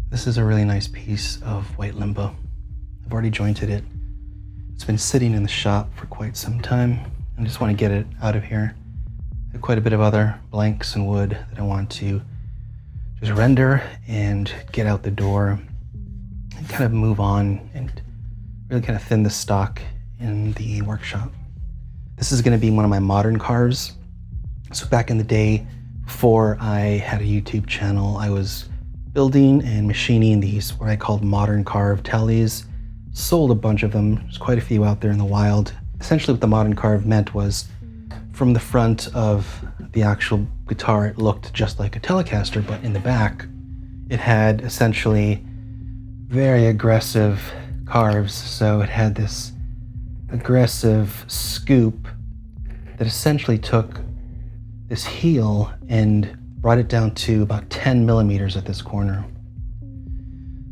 This is a really nice piece of white limbo. I've already jointed it. It's been sitting in the shop for quite some time. I just want to get it out of here. I have quite a bit of other blanks and wood that I want to just render and get out the door and kind of move on and really kind of thin the stock in the workshop. This is going to be one of my modern carves. So back in the day, before I had a YouTube channel, I was building and machining these, what I called modern carve Teles. Sold a bunch of them. There's quite a few out there in the wild. Essentially what the modern carve meant was from the front of the actual guitar, it looked just like a Telecaster, but in the back, it had essentially very aggressive carves. So it had this aggressive scoop that essentially took this heel and brought it down to about 10 millimeters at this corner.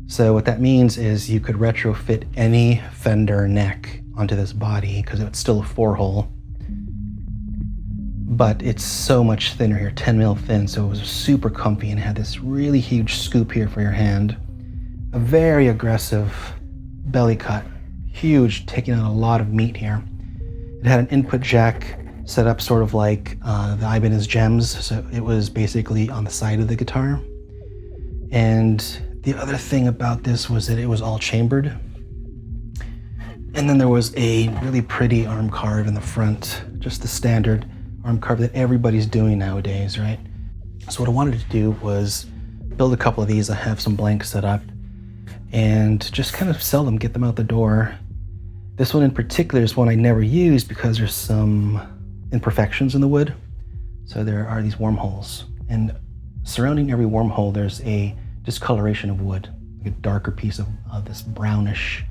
So what that means is you could retrofit any Fender neck onto this body because it's still a 4-hole, but it's so much thinner here, 10 mil thin, so it was super comfy and had this really huge scoop here for your hand. A very aggressive belly cut, huge, taking out a lot of meat here. It had an input jack set up sort of like the Ibanez Gems, so it was basically on the side of the guitar. And the other thing about this was that it was all chambered. And then there was a really pretty arm carve in the front, just the standard arm carve that everybody's doing nowadays, right? So what I wanted to do was build a couple of these. I have some blanks set up and just kind of sell them, get them out the door. This one in particular is one I never used because there's some imperfections in the wood. So there are these wormholes, and surrounding every wormhole there's a discoloration of wood, like a darker piece of this brownish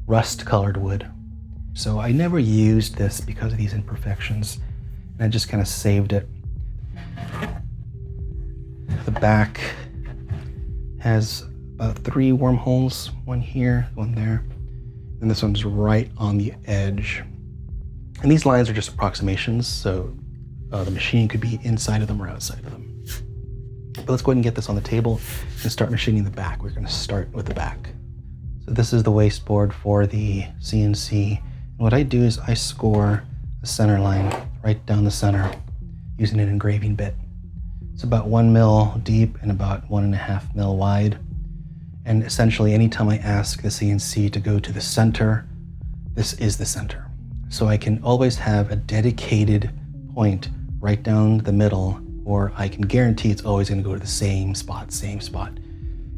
rust colored wood. So I never used this because of these imperfections, and I just kind of saved it. The back has about 3 wormholes, one here, one there, and this one's right on the edge. And these lines are just approximations, so the machine could be inside of them or outside of them. But let's go ahead and get this on the table and start machining the back. We're going to start with the back. So this is the wasteboard for the CNC. And what I do is I score a center line right down the center using an engraving bit. It's about 1 mil deep and about 1.5 mil wide. And essentially anytime I ask the CNC to go to the center, this is the center. So I can always have a dedicated point right down the middle, or I can guarantee it's always going to go to the same spot.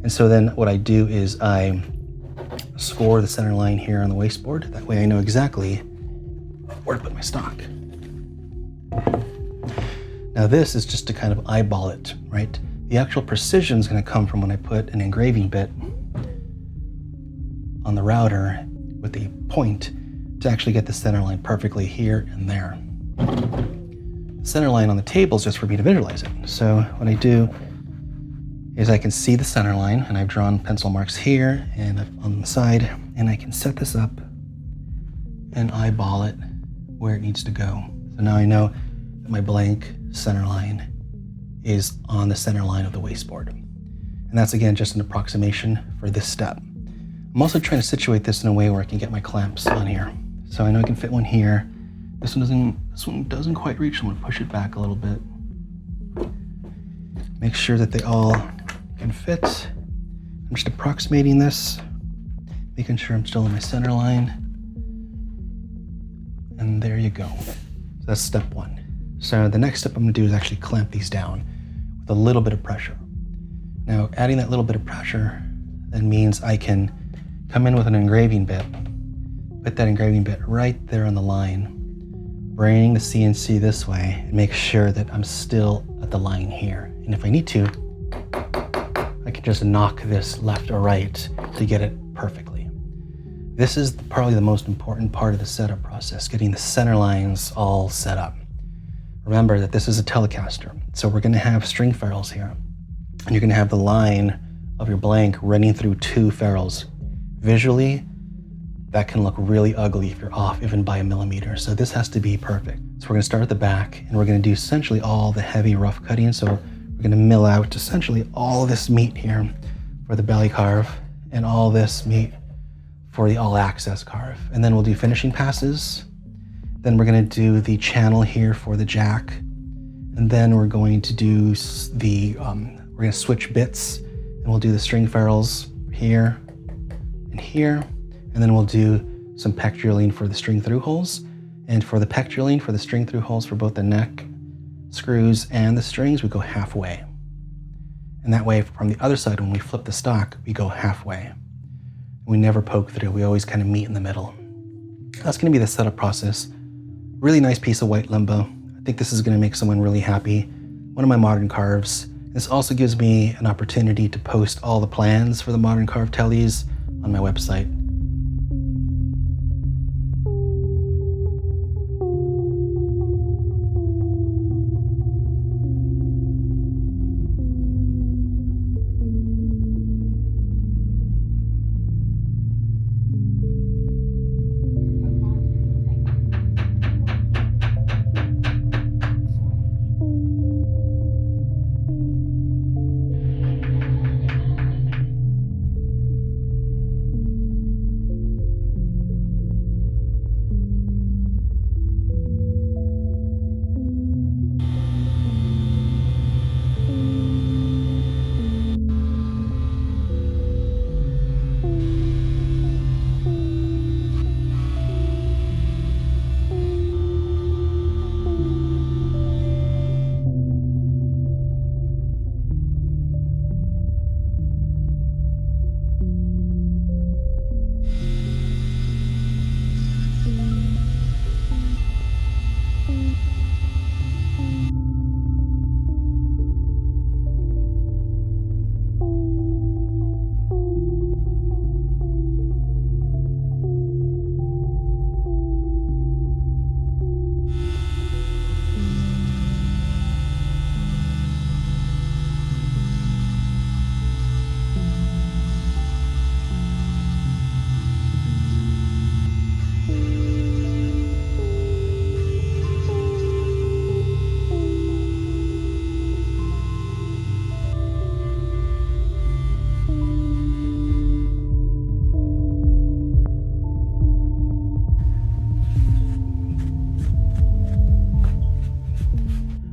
And so then what I do is I score the center line here on the wasteboard. That way I know exactly where to put my stock. Now this is just to kind of eyeball it, right? The actual precision is going to come from when I put an engraving bit on the router with the point to actually get the center line perfectly here and there. The center line on the table is just for me to visualize it. So what I do is I can see the center line, and I've drawn pencil marks here and on the side, and I can set this up and eyeball it where it needs to go. So now I know that my blank center line is on the center line of the wasteboard. And that's again just an approximation for this step. I'm also trying to situate this in a way where I can get my clamps on here. So I know I can fit one here. This one doesn't quite reach, so I'm gonna push it back a little bit. Make sure that they all can fit. I'm just approximating this, making sure I'm still in my center line. And there you go. So that's step one. So the next step I'm gonna do is actually clamp these down with a little bit of pressure. Now, adding that little bit of pressure then means I can come in with an engraving bit, put that engraving bit right there on the line, bring the CNC this way, and make sure that I'm still at the line here. And if I need to, I can just knock this left or right to get it perfectly. This is probably the most important part of the setup process, getting the center lines all set up. Remember that this is a Telecaster, so we're gonna have string ferrules here. And you're gonna have the line of your blank running through 2 ferrules. Visually, that can look really ugly if you're off even by a millimeter. So this has to be perfect. So we're gonna start at the back and we're gonna do essentially all the heavy rough cutting. So we're gonna mill out essentially all this meat here for the belly carve and all this meat for the all access carve. And then we'll do finishing passes. Then we're gonna do the channel here for the jack. And then we're going to do we're gonna switch bits and we'll do the string ferrules here and here. And then we'll do some peck drilling for the string through holes. And for the peck drilling for the string through holes for both the neck screws and the strings, we go halfway. And that way from the other side, when we flip the stock, we go halfway. We never poke through, we always kind of meet in the middle. That's gonna be the setup process. Really nice piece of white limbo. I think this is gonna make someone really happy. One of my modern carves. This also gives me an opportunity to post all the plans for the modern carve teles on my website.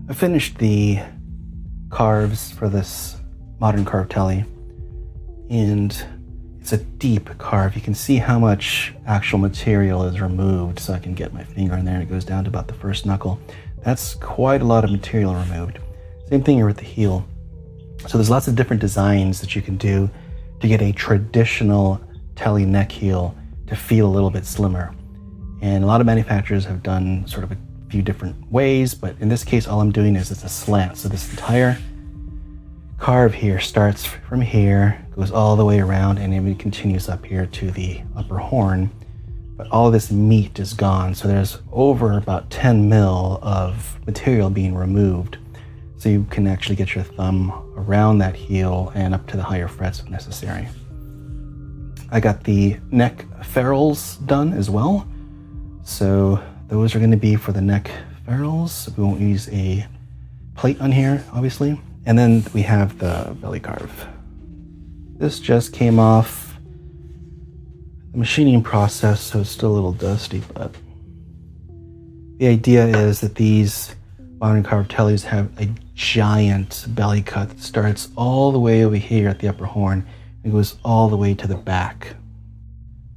I finished the carves for this modern carve tele, and it's a deep carve. You can see how much actual material is removed, so I can get my finger in there. It goes down to about the first knuckle. That's quite a lot of material removed. Same thing here with the heel. So there's lots of different designs that you can do to get a traditional tele neck heel to feel a little bit slimmer. And a lot of manufacturers have done sort of a few different ways, but in this case, all I'm doing is it's a slant. So this entire carve here starts from here, goes all the way around, and it continues up here to the upper horn. But all of this meat is gone. So there's over about 10 mil of material being removed. So you can actually get your thumb around that heel and up to the higher frets if necessary. I got the neck ferrules done as well. So those are going to be for the neck ferrules. We won't use a plate on here, obviously. And then we have the belly carve. This just came off the machining process, so it's still a little dusty, but the idea is that these modern carved teles have a giant belly cut that starts all the way over here at the upper horn and goes all the way to the back.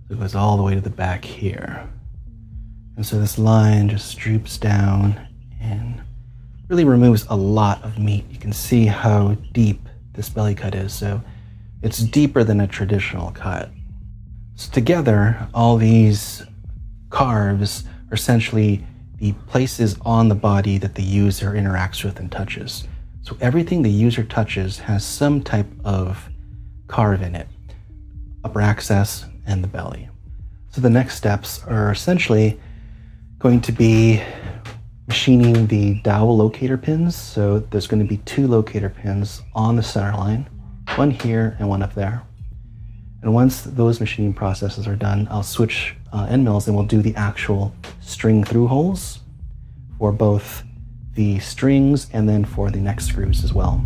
It goes all the way to the back here. And so this line just droops down and really removes a lot of meat. You can see how deep this belly cut is. So it's deeper than a traditional cut. So together, all these carves are essentially the places on the body that the user interacts with and touches. So everything the user touches has some type of carve in it, upper access and the belly. So the next steps are essentially going to be machining the dowel locator pins. So there's going to be 2 locator pins on the center line, one here and one up there. And once those machining processes are done, I'll switch end mills and we'll do the actual string through holes for both the strings and then for the neck screws as well.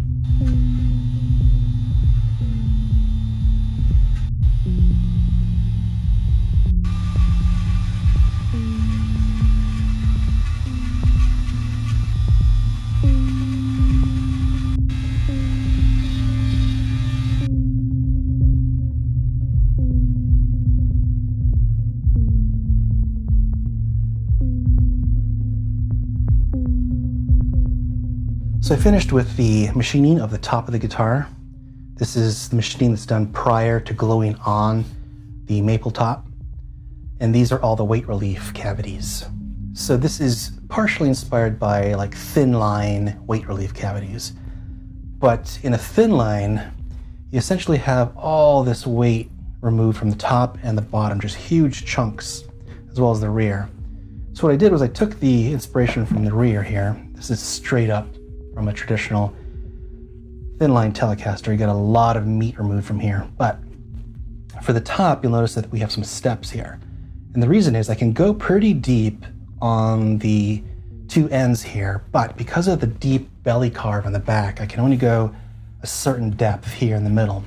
So I finished with the machining of the top of the guitar. This is the machining that's done prior to gluing on the maple top. And these are all the weight relief cavities. So this is partially inspired by like thin line weight relief cavities. But in a thin line, you essentially have all this weight removed from the top and the bottom, just huge chunks, as well as the rear. So what I did was I took the inspiration from the rear here. This is straight up from a traditional thin line Telecaster. You get a lot of meat removed from here. But for the top, you'll notice that we have some steps here. And the reason is I can go pretty deep on the 2 ends here, but because of the deep belly carve on the back, I can only go a certain depth here in the middle.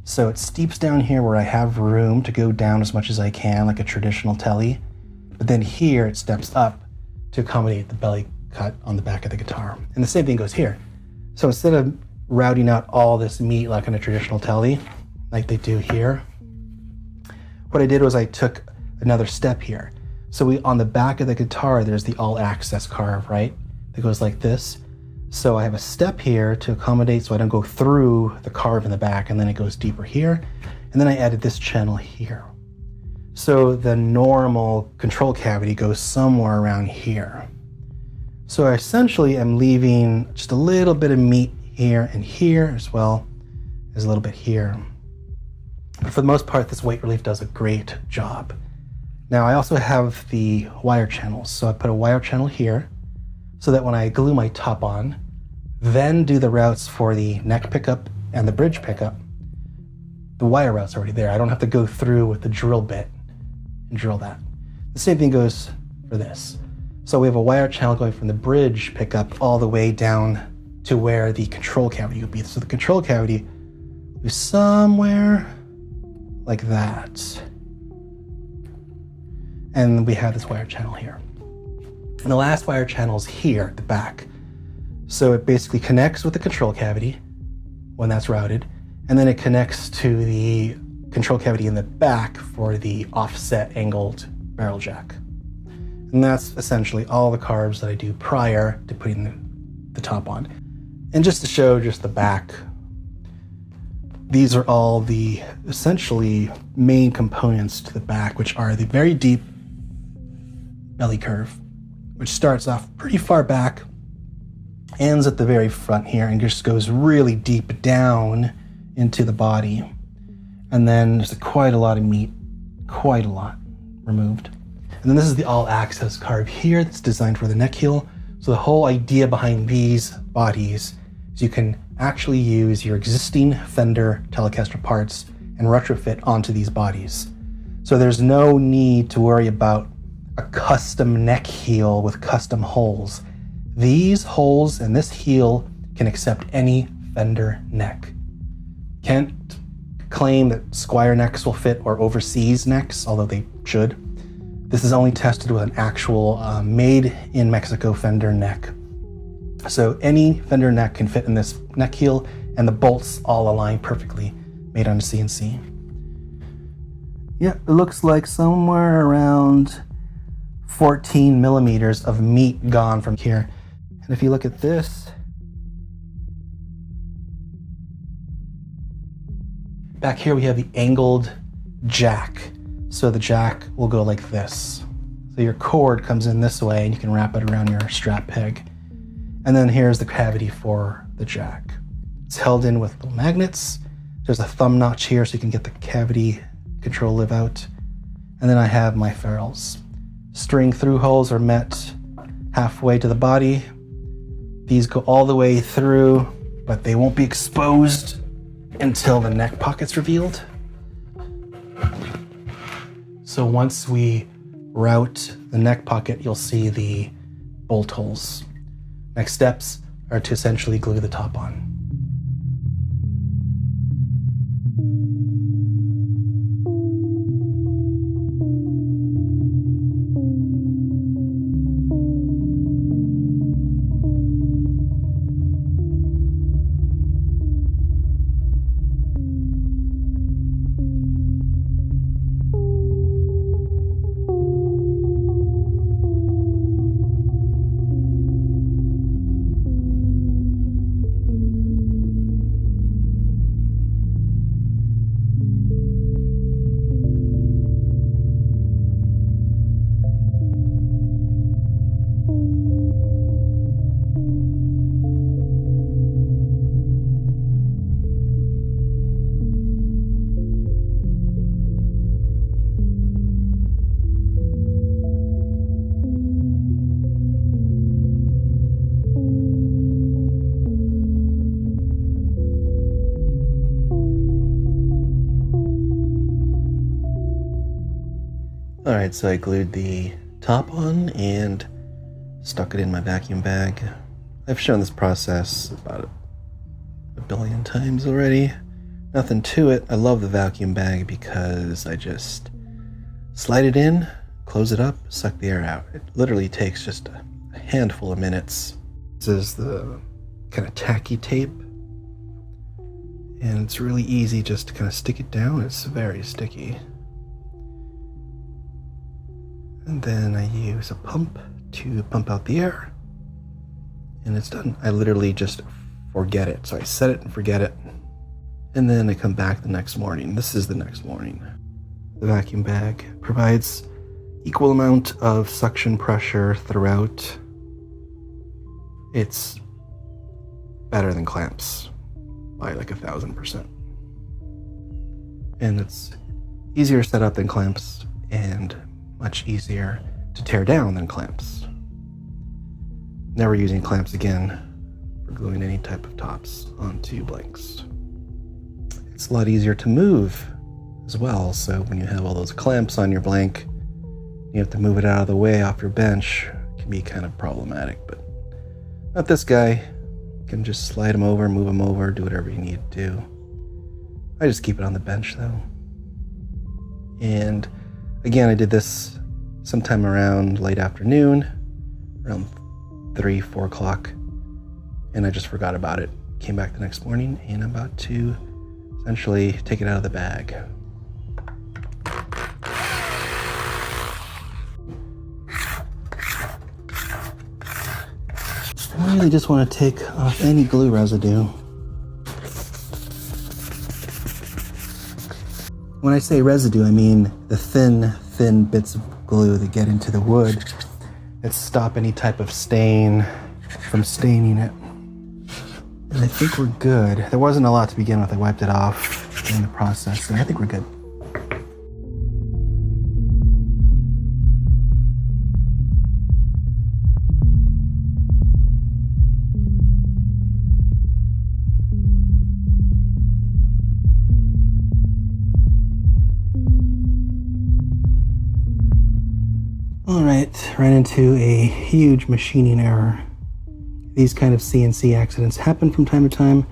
So it steeps down here where I have room to go down as much as I can, like a traditional Tele. But then here it steps up to accommodate the belly cut on the back of the guitar. And the same thing goes here. So instead of routing out all this meat like on a traditional Tele, like they do here, what I did was I took another step here. So on the back of the guitar, there's the all access carve, right? That goes like this. So I have a step here to accommodate so I don't go through the carve in the back, and then it goes deeper here. And then I added this channel here. So the normal control cavity goes somewhere around here. So I essentially am leaving just a little bit of meat here and here, as well as a little bit here. But for the most part, this weight relief does a great job. Now I also have the wire channels. So I put a wire channel here so that when I glue my top on, then do the routes for the neck pickup and the bridge pickup, the wire route's already there. I don't have to go through with the drill bit and drill that. The same thing goes for this. So we have a wire channel going from the bridge pickup all the way down to where the control cavity would be. So the control cavity will be somewhere like that. And we have this wire channel here. And the last wire channel is here at the back. So it basically connects with the control cavity when that's routed, and then it connects to the control cavity in the back for the offset angled barrel jack. And that's essentially all the carves that I do prior to putting the top on. And just to show just the back, these are all the essentially main components to the back, which are the very deep belly curve, which starts off pretty far back, ends at the very front here, and just goes really deep down into the body. And then there's quite a lot of meat, quite a lot removed. And then this is the all access carve here that's designed for the neck heel. So the whole idea behind these bodies is you can actually use your existing Fender Telecaster parts and retrofit onto these bodies. So there's no need to worry about a custom neck heel with custom holes. These holes and this heel can accept any Fender neck. Can't claim that Squire necks will fit or overseas necks, although they should. This is only tested with an actual made in Mexico Fender neck. So any Fender neck can fit in this neck heel, and the bolts all align perfectly, made on a CNC. Yeah, it looks like somewhere around 14 millimeters of meat gone from here. And if you look at this, back here we have the angled jack. So the jack will go like this. So your cord comes in this way and you can wrap it around your strap peg. And then here's the cavity for the jack. It's held in with little magnets. There's a thumb notch here so you can get the cavity control live out. And then I have my ferrules. String through holes are met halfway to the body. These go all the way through, but they won't be exposed until the neck pocket's revealed. So once we route the neck pocket, you'll see the bolt holes. Next steps are to essentially glue the top on. All right, so I glued the top on and stuck it in my vacuum bag. I've shown this process about a billion times already. Nothing to it. I love the vacuum bag because I just slide it in, close it up, suck the air out. It literally takes just a handful of minutes. This is the kind of tacky tape, and it's really easy just to kind of stick it down. It's very sticky. And then I use a pump to pump out the air, and it's done. I literally just forget it. So I set it and forget it, and then I come back the next morning. This is the next morning. The vacuum bag provides equal amount of suction pressure throughout. It's better than clamps by like 1,000%. And it's easier setup than clamps and much easier to tear down than clamps. Never using clamps again for gluing any type of tops onto blanks. It's a lot easier to move as well, so when you have all those clamps on your blank, you have to move it out of the way off your bench. It can be kind of problematic, but not this guy. You can just slide him over, move him over, do whatever you need to do. I just keep it on the bench though. And again, I did this sometime around late afternoon, around 3, 4 o'clock, and I just forgot about it. Came back the next morning, and I'm about to essentially take it out of the bag. I really just want to take off any glue residue. When I say residue, I mean the thin bits of glue that get into the wood that stop any type of stain from staining it. And I think we're good. There wasn't a lot to begin with. I wiped it off during the process, and I think we're good. All right, ran into a huge machining error. These kind of CNC accidents happen from time to time.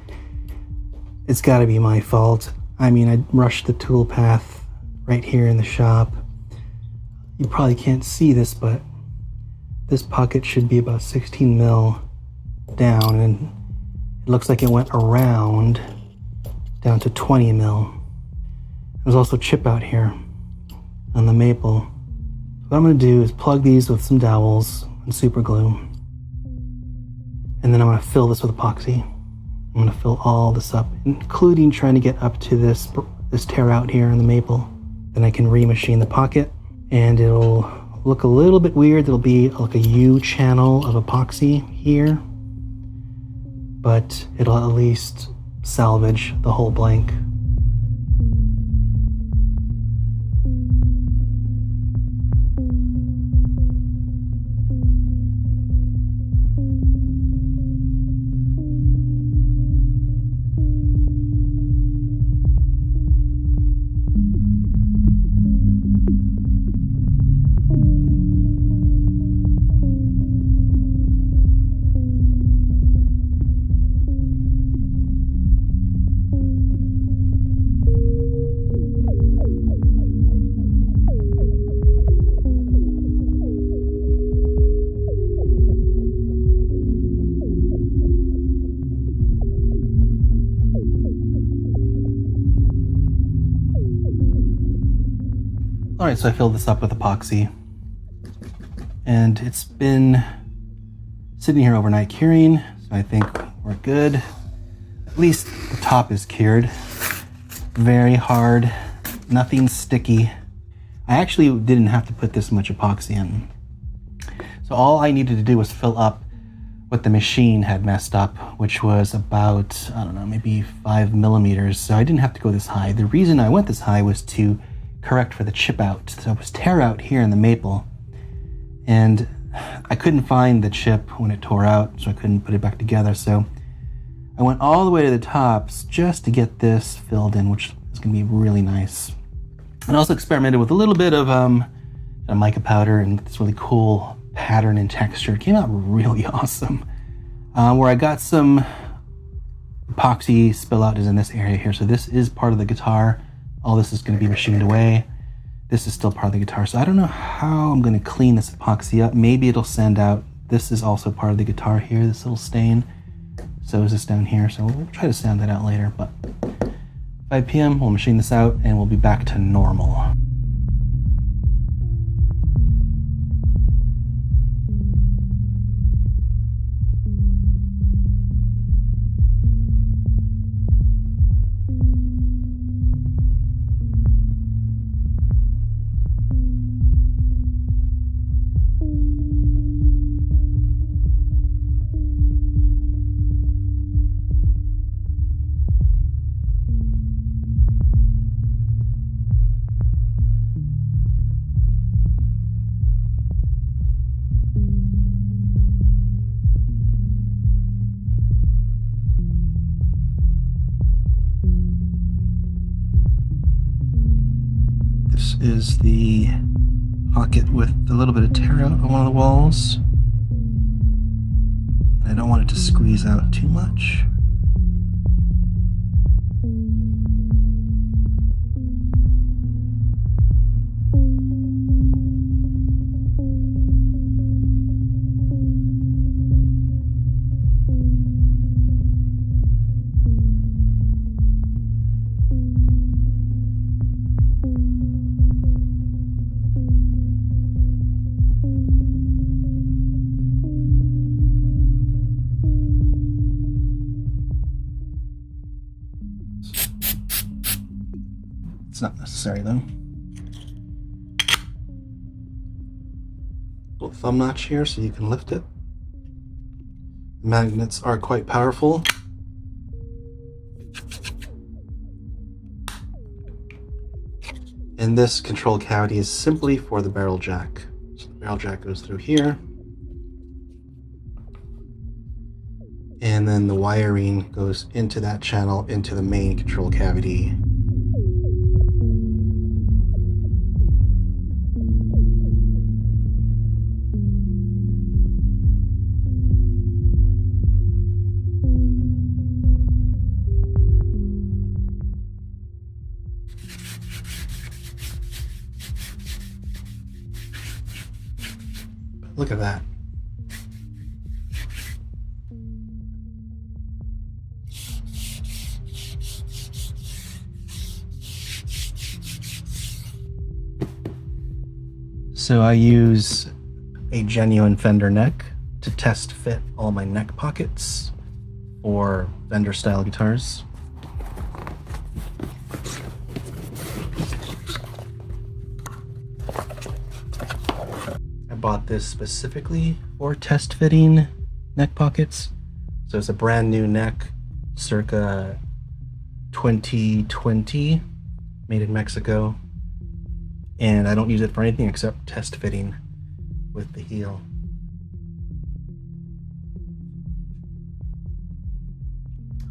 It's gotta be my fault. I mean, I rushed the tool path right here in the shop. You probably can't see this, but this pocket should be about 16 mil down, and it looks like it went around down to 20 mil. There's also chip out here on the maple. What I'm going to do is plug these with some dowels and super glue, and then I'm going to fill this with epoxy. I'm going to fill all this up, including trying to get up to this tear out here in the maple. Then I can remachine the pocket, and it'll look a little bit weird. It'll be like a U channel of epoxy here, but it'll at least salvage the whole blank. All right, so I filled this up with epoxy, and it's been sitting here overnight curing, so I think we're good. At least the top is cured. Very hard, nothing sticky. I actually didn't have to put this much epoxy in. So all I needed to do was fill up what the machine had messed up, which was about, I don't know, maybe 5 millimeters. So I didn't have to go this high. The reason I went this high was to correct for the chip out. So it was tear out here in the maple, and I couldn't find the chip when it tore out, so I couldn't put it back together. So I went all the way to the tops just to get this filled in, which is going to be really nice. And I also experimented with a little bit of a mica powder and this really cool pattern and texture. It came out really awesome. Where I got some epoxy spill out is in this area here. So this is part of the guitar. All this is going to be machined away. This is still part of the guitar. So I don't know how I'm going to clean this epoxy up. Maybe it'll sand out. This is also part of the guitar here, this little stain. So is this down here. So we'll try to sand that out later. But 5 p.m. we'll machine this out and we'll be back to normal. This is the pocket with a little bit of tear out on one of the walls. I don't want it to squeeze out too much. It's not necessary though. Little thumb notch here so you can lift it. Magnets are quite powerful. And this control cavity is simply for the barrel jack. So the barrel jack goes through here. And then the wiring goes into that channel, into the main control cavity. Look at that. So I use a genuine Fender neck to test fit all my neck pockets for Fender style guitars. I bought this specifically for test fitting neck pockets. So it's a brand new neck, circa 2020, made in Mexico. And I don't use it for anything except test fitting with the heel.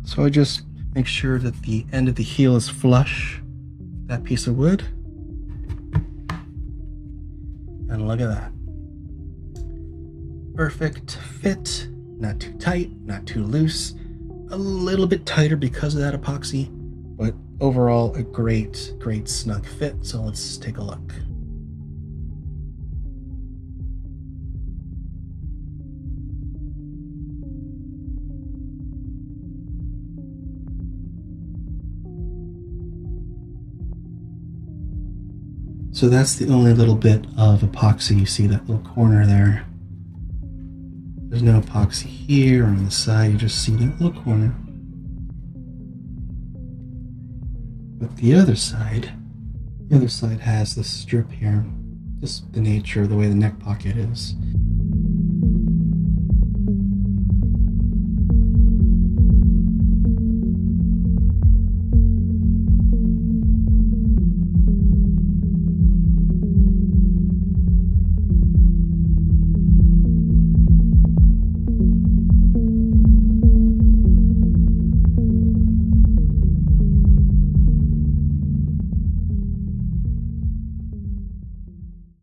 So I just make sure that the end of the heel is flush with that piece of wood. And look at that. Perfect fit, not too tight, not too loose, a little bit tighter because of that epoxy, but overall a great snug fit. So let's take a look. So that's the only little bit of epoxy. You see that little corner there. There's no epoxy here or on the side, you just see that little corner. But the other side has this strip here. Just the nature of the way the neck pocket is.